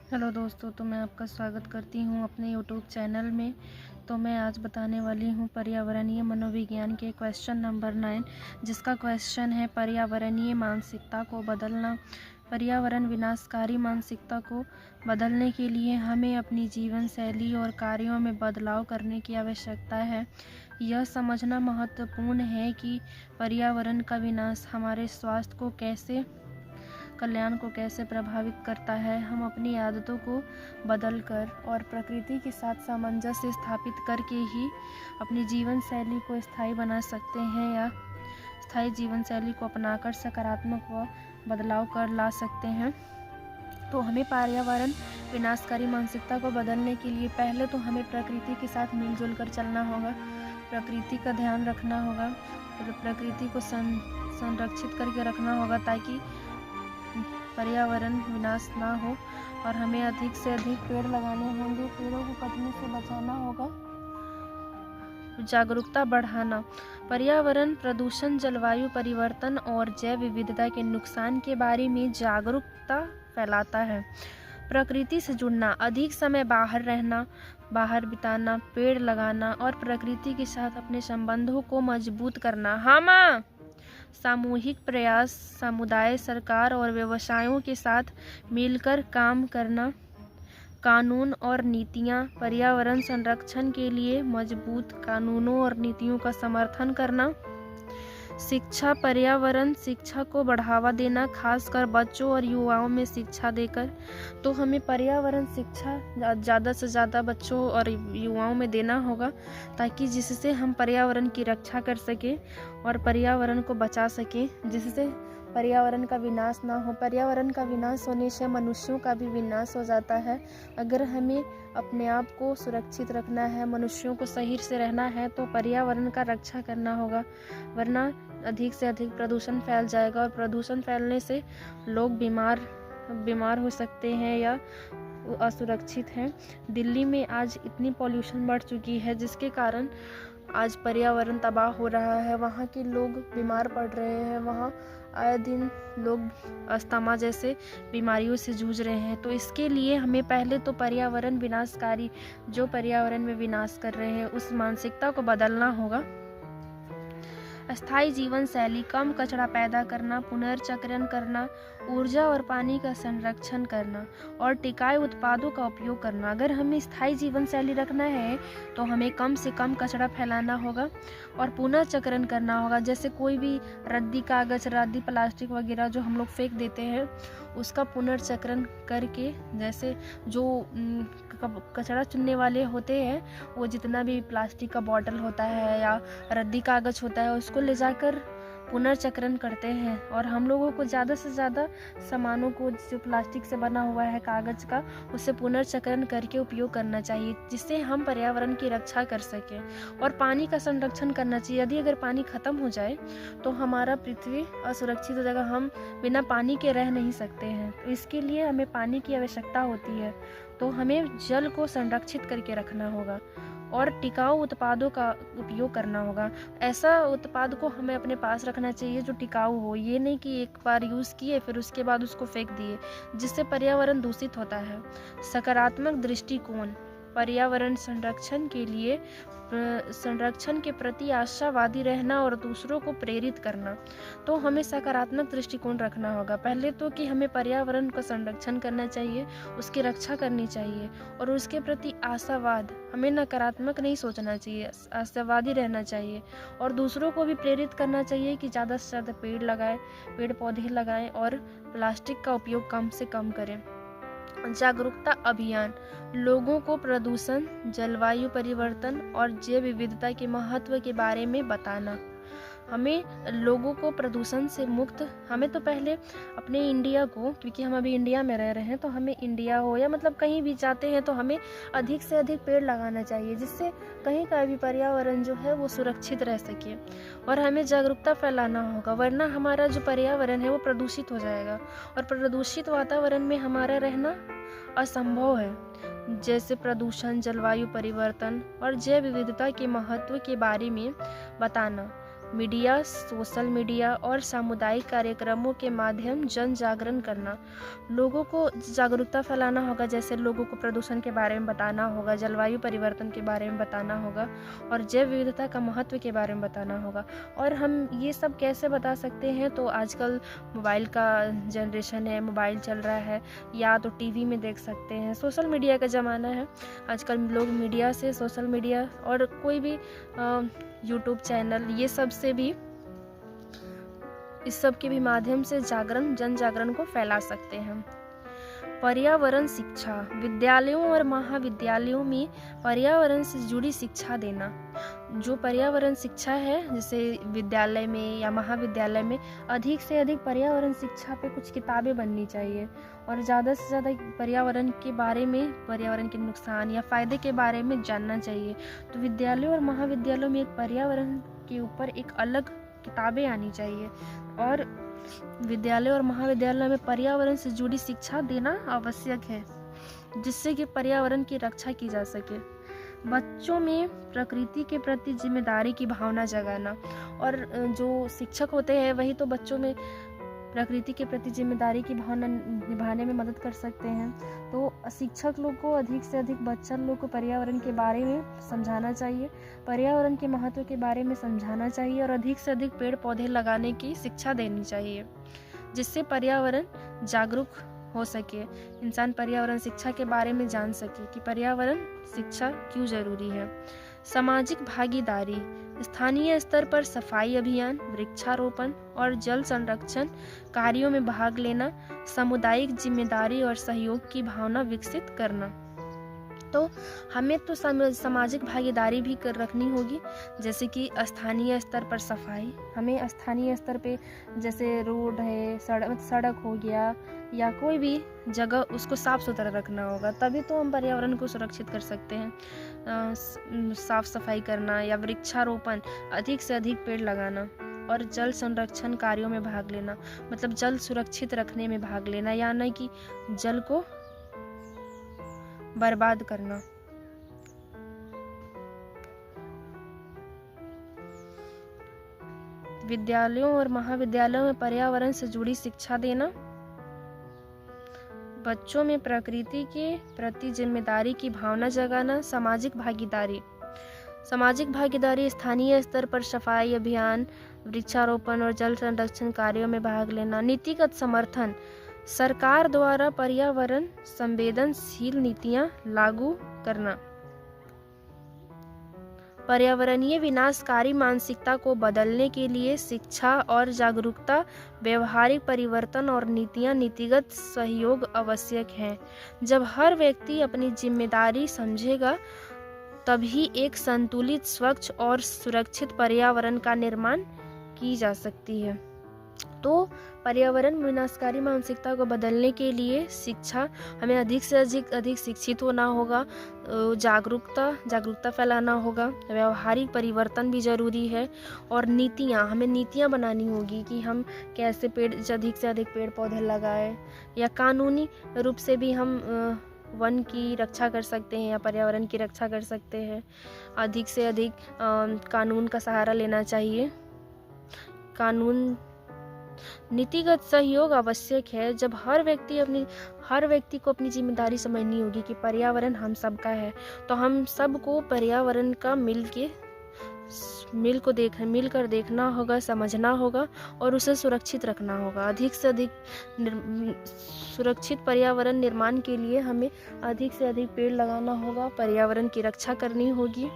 Hello दोस्तों, तो मैं आपका स्वागत करती हूँ अपने यूट्यूब चैनल में। तो मैं आज बताने वाली हूँ पर्यावरणीय मनोविज्ञान के क्वेश्चन नंबर 9, जिसका क्वेश्चन है पर्यावरणीय मानसिकता को बदलना। पर्यावरण विनाशकारी मानसिकता को बदलने के लिए हमें अपनी जीवन शैली और कार्यों में बदलाव करने की आवश्यकता है। यह समझना महत्वपूर्ण है कि पर्यावरण का विनाश हमारे स्वास्थ्य को कल्याण को कैसे प्रभावित करता है। हम अपनी आदतों को बदलकर और प्रकृति के साथ सामंजस्य स्थापित करके ही अपनी जीवन शैली को स्थायी बना सकते हैं, या स्थायी जीवन शैली को अपनाकर सकारात्मक व बदलाव कर ला सकते हैं। तो हमें पर्यावरण विनाशकारी मानसिकता को बदलने के लिए पहले तो हमें प्रकृति के साथ मिलजुल कर चलना होगा, प्रकृति का ध्यान रखना होगा, प्रकृति को संरक्षित करके रखना होगा ताकि पर्यावरण विनाश ना हो। और हमें अधिक से अधिक पेड़ लगाने होंगे, पेड़ों को कटने से बचाना होगा। जागरूकता बढ़ाना। पर्यावरण प्रदूषण, जलवायु परिवर्तन और जैव विविधता के नुकसान के बारे में जागरूकता फैलाता है। प्रकृति से जुड़ना, अधिक समय बाहर रहना, बाहर बिताना, पेड़ लगाना और प्रकृति के साथ अपने संबंधों को मजबूत करना। हाँ माँ। सामूहिक प्रयास, समुदाय, सरकार और व्यवसायों के साथ मिलकर काम करना। कानून और नीतियाँ, पर्यावरण संरक्षण के लिए मजबूत कानूनों और नीतियों का समर्थन करना। शिक्षा, पर्यावरण शिक्षा को बढ़ावा देना, खासकर बच्चों और युवाओं में शिक्षा देकर। तो हमें पर्यावरण शिक्षा ज़्यादा से ज़्यादा बच्चों और युवाओं में देना होगा, ताकि जिससे हम पर्यावरण की रक्षा कर सकें और पर्यावरण को बचा सकें, जिससे पर्यावरण का विनाश ना हो। पर्यावरण का विनाश होने से मनुष्यों का भी विनाश हो जाता है। अगर हमें अपने आप को सुरक्षित रखना है, मनुष्यों को सही से रहना है, तो पर्यावरण का रक्षा करना होगा, वरना अधिक से अधिक प्रदूषण फैल जाएगा और प्रदूषण फैलने से लोग बीमार हो सकते हैं या असुरक्षित हैं। दिल्ली में आज इतनी पॉल्यूशन बढ़ चुकी है जिसके कारण आज पर्यावरण तबाह हो रहा है। वहाँ के लोग बीमार पड़ रहे हैं, वहाँ आए दिन लोग अस्थमा जैसे बीमारियों से जूझ रहे हैं। तो इसके लिए हमें पहले तो पर्यावरण विनाशकारी, जो पर्यावरण में विनाश कर रहे हैं, उस मानसिकता को बदलना होगा। स्थायी जीवन शैली, कम कचरा पैदा करना, पुनर्चक्रण करना, ऊर्जा और पानी का संरक्षण करना और टिकाऊ उत्पादों का उपयोग करना। अगर हमें स्थायी जीवन शैली रखना है तो हमें कम से कम कचरा फैलाना होगा और पुनर्चक्रण करना होगा। जैसे कोई भी रद्दी कागज़, रद्दी प्लास्टिक वगैरह जो हम लोग फेंक देते हैं, उसका पुनर्चक्रण करके, जैसे जो कचरा चुनने वाले होते हैं, वो जितना भी प्लास्टिक का बॉटल होता है या रद्दी कागज़ होता है, उसको ले जाकर पुनर्चक्रण करते हैं। और हम लोगों को ज़्यादा से ज़्यादा सामानों को जो प्लास्टिक से बना हुआ है, कागज़ का, उससे पुनर्चक्रण करके उपयोग करना चाहिए, जिससे हम पर्यावरण की रक्षा कर सकें। और पानी का संरक्षण करना चाहिए। यदि अगर पानी ख़त्म हो जाए तो हमारा पृथ्वी असुरक्षित हो जाएगा, हम बिना पानी के रह नहीं सकते हैं। तो इसके लिए हमें पानी की आवश्यकता होती है, तो हमें जल को संरक्षित करके रखना होगा और टिकाऊ उत्पादों का उपयोग करना होगा। ऐसा उत्पाद को हमें अपने पास रखना चाहिए जो टिकाऊ हो। ये नहीं कि एक बार यूज़ किए फिर उसके बाद उसको फेंक दिए, जिससे पर्यावरण दूषित होता है। सकारात्मक दृष्टिकोण, पर्यावरण संरक्षण के प्रति आशावादी रहना और दूसरों को प्रेरित करना। तो हमें सकारात्मक दृष्टिकोण रखना होगा। पहले तो कि हमें पर्यावरण का संरक्षण करना चाहिए, उसकी रक्षा करनी चाहिए और उसके प्रति आशावाद, हमें नकारात्मक नहीं सोचना चाहिए, आशावादी रहना चाहिए और दूसरों को भी प्रेरित करना चाहिए कि ज़्यादा से ज़्यादा पेड़ लगाएं, पेड़ पौधे लगाएं और प्लास्टिक का उपयोग कम से कम करें। जागरूकता अभियान, लोगों को प्रदूषण, जलवायु परिवर्तन और जैव विविधता के महत्व के बारे में बताना। हमें लोगों को प्रदूषण से मुक्त, हमें तो पहले अपने इंडिया को, क्योंकि हम अभी इंडिया में रह रहे हैं, तो हमें इंडिया हो या मतलब कहीं भी जाते हैं तो हमें अधिक से अधिक पेड़ लगाना चाहिए, जिससे कहीं का भी पर्यावरण जो है वो सुरक्षित रह सके। और हमें जागरूकता फैलाना होगा, वरना हमारा जो पर्यावरण है वो प्रदूषित हो जाएगा और प्रदूषित वातावरण में हमारा रहना असंभव है। जैसे प्रदूषण, जलवायु परिवर्तन और जैव विविधता के महत्व के बारे में बताना। मीडिया, सोशल मीडिया और सामुदायिक कार्यक्रमों के माध्यम जन जागरण करना। लोगों को जागरूकता फैलाना होगा, जैसे लोगों को प्रदूषण के बारे में बताना होगा, जलवायु परिवर्तन के बारे में बताना होगा और जैव विविधता का महत्व के बारे में बताना होगा। और हम ये सब कैसे बता सकते हैं, तो आजकल मोबाइल का जनरेशन है, मोबाइल चल रहा है, या तो टीवी में देख सकते हैं। सोशल मीडिया का ज़माना है, आजकल लोग मीडिया से, सोशल मीडिया और कोई भी यूट्यूब चैनल, ये सब से भी, इस सब के भी माध्यम से जन जागरण को फैला सकते हैं। पर्यावरण शिक्षा, विद्यालयों और महाविद्यालयों में पर्यावरण से जुड़ी शिक्षा देना। जो पर्यावरण शिक्षा है, जैसे विद्यालय में या महाविद्यालय में अधिक से अधिक पर्यावरण शिक्षा पे कुछ किताबें बननी चाहिए और ज़्यादा से ज़्यादा पर्यावरण के बारे में, पर्यावरण के नुकसान या फ़ायदे के बारे में जानना चाहिए। तो विद्यालयों और महाविद्यालयों में एक पर्यावरण के ऊपर एक अलग किताबें आनी चाहिए और विद्यालय और महाविद्यालय में पर्यावरण से जुड़ी शिक्षा देना आवश्यक है, जिससे कि पर्यावरण की रक्षा की जा सके। बच्चों में प्रकृति के प्रति जिम्मेदारी की भावना जगाना, और जो शिक्षक होते हैं वही तो बच्चों में प्रकृति के प्रति जिम्मेदारी की भावना निभाने में मदद कर सकते हैं। तो शिक्षक लोग को अधिक से अधिक बच्चों लोग को पर्यावरण के बारे में समझाना चाहिए, पर्यावरण के महत्व के बारे में समझाना चाहिए और अधिक से अधिक पेड़ पौधे लगाने की शिक्षा देनी चाहिए, जिससे पर्यावरण जागरूक हो सके, इंसान पर्यावरण शिक्षा के बारे में जान सके कि पर्यावरण शिक्षा क्यों जरूरी है। सामाजिक भागीदारी, स्थानीय स्तर पर सफाई अभियान, वृक्षारोपण और जल संरक्षण कार्यों में भाग लेना, सामुदायिक जिम्मेदारी और सहयोग की भावना विकसित करना। तो हमें तो सामाजिक भागीदारी भी रखनी होगी, जैसे कि स्थानीय स्तर पर सफाई, हमें स्थानीय स्तर पे जैसे रोड है, सड़क हो गया या कोई भी जगह, उसको साफ सुथरा रखना होगा, तभी तो हम पर्यावरण को सुरक्षित कर सकते हैं। साफ सफाई करना या वृक्षारोपण, अधिक से अधिक पेड़ लगाना और जल संरक्षण कार्यों में भाग लेना, मतलब जल सुरक्षित रखने में भाग लेना, या न कि जल को बर्बाद करना। विद्यालयों और महाविद्यालयों में पर्यावरण से जुड़ी शिक्षा देना, बच्चों में प्रकृति के प्रति जिम्मेदारी की भावना जगाना, सामाजिक भागीदारी, स्थानीय स्तर पर सफाई अभियान, वृक्षारोपण और जल संरक्षण कार्यों में भाग लेना। नीतिगत समर्थन, सरकार द्वारा पर्यावरण संवेदनशील नीतियां लागू करना। पर्यावरणीय विनाशकारी मानसिकता को बदलने के लिए शिक्षा और जागरूकता, व्यवहारिक परिवर्तन और नीतिगत सहयोग आवश्यक है। जब हर व्यक्ति अपनी जिम्मेदारी समझेगा, तभी एक संतुलित, स्वच्छ और सुरक्षित पर्यावरण का निर्माण की जा सकती है। तो पर्यावरण विनाशकारी मानसिकता को बदलने के लिए शिक्षा, हमें अधिक से अधिक शिक्षित होना होगा, जागरूकता फैलाना होगा, व्यवहारिक परिवर्तन भी ज़रूरी है और हमें नीतियाँ बनानी होगी कि हम कैसे अधिक से अधिक पेड़ पौधे लगाएं, या कानूनी रूप से भी हम वन की रक्षा कर सकते हैं या पर्यावरण की रक्षा कर सकते हैं। अधिक से अधिक कानून का सहारा लेना चाहिए। नीतिगत सहयोग आवश्यक है। जब हर व्यक्ति को अपनी जिम्मेदारी समझनी होगी कि पर्यावरण हम सबका है, तो हम सबको पर्यावरण का मिलकर देखना होगा, समझना होगा और उसे सुरक्षित रखना होगा। अधिक से अधिक सुरक्षित पर्यावरण निर्माण के लिए हमें अधिक से अधिक पेड़ लगाना होगा, पर्यावरण की रक्षा करनी होगी।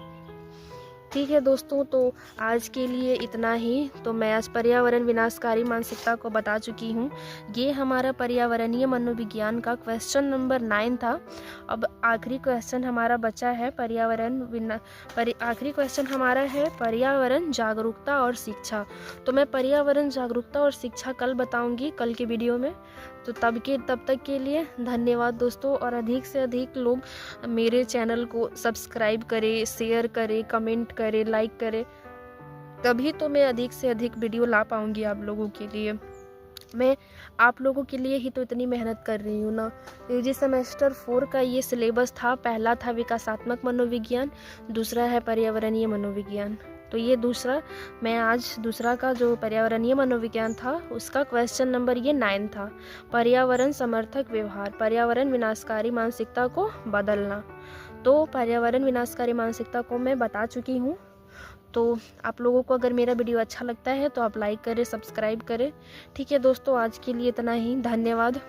ठीक है दोस्तों, तो आज के लिए इतना ही। तो मैं आज पर्यावरण विनाशकारी मानसिकता को बता चुकी हूँ। ये हमारा पर्यावरणीय मनोविज्ञान का क्वेश्चन नंबर 9 था। अब आखिरी क्वेश्चन हमारा बचा है आखिरी क्वेश्चन हमारा है पर्यावरण जागरूकता और शिक्षा। तो मैं पर्यावरण जागरूकता और शिक्षा कल बताऊँगी, कल के वीडियो में। तो तब तक के लिए धन्यवाद दोस्तों, और अधिक से अधिक लोग मेरे चैनल को सब्सक्राइब करें, शेयर करें, कमेंट करें, लाइक करें, तभी तो मैं अधिक से अधिक वीडियो ला पाऊंगी आप लोगों के लिए। मैं आप लोगों के लिए ही तो इतनी मेहनत कर रही हूँ ना। यूजी सेमेस्टर 4 का ये सिलेबस था। पहला था विकासात्मक मनोविज्ञान, दूसरा है पर्यावरणीय मनोविज्ञान। तो ये मैं आज दूसरा का जो पर्यावरणीय मनोविज्ञान था उसका क्वेश्चन नंबर ये 9 था, पर्यावरण समर्थक व्यवहार, पर्यावरण विनाशकारी मानसिकता को बदलना। तो पर्यावरण विनाशकारी मानसिकता को मैं बता चुकी हूँ। तो आप लोगों को अगर मेरा वीडियो अच्छा लगता है तो आप लाइक करें, सब्सक्राइब करें। ठीक है दोस्तों, आज के लिए इतना ही। धन्यवाद।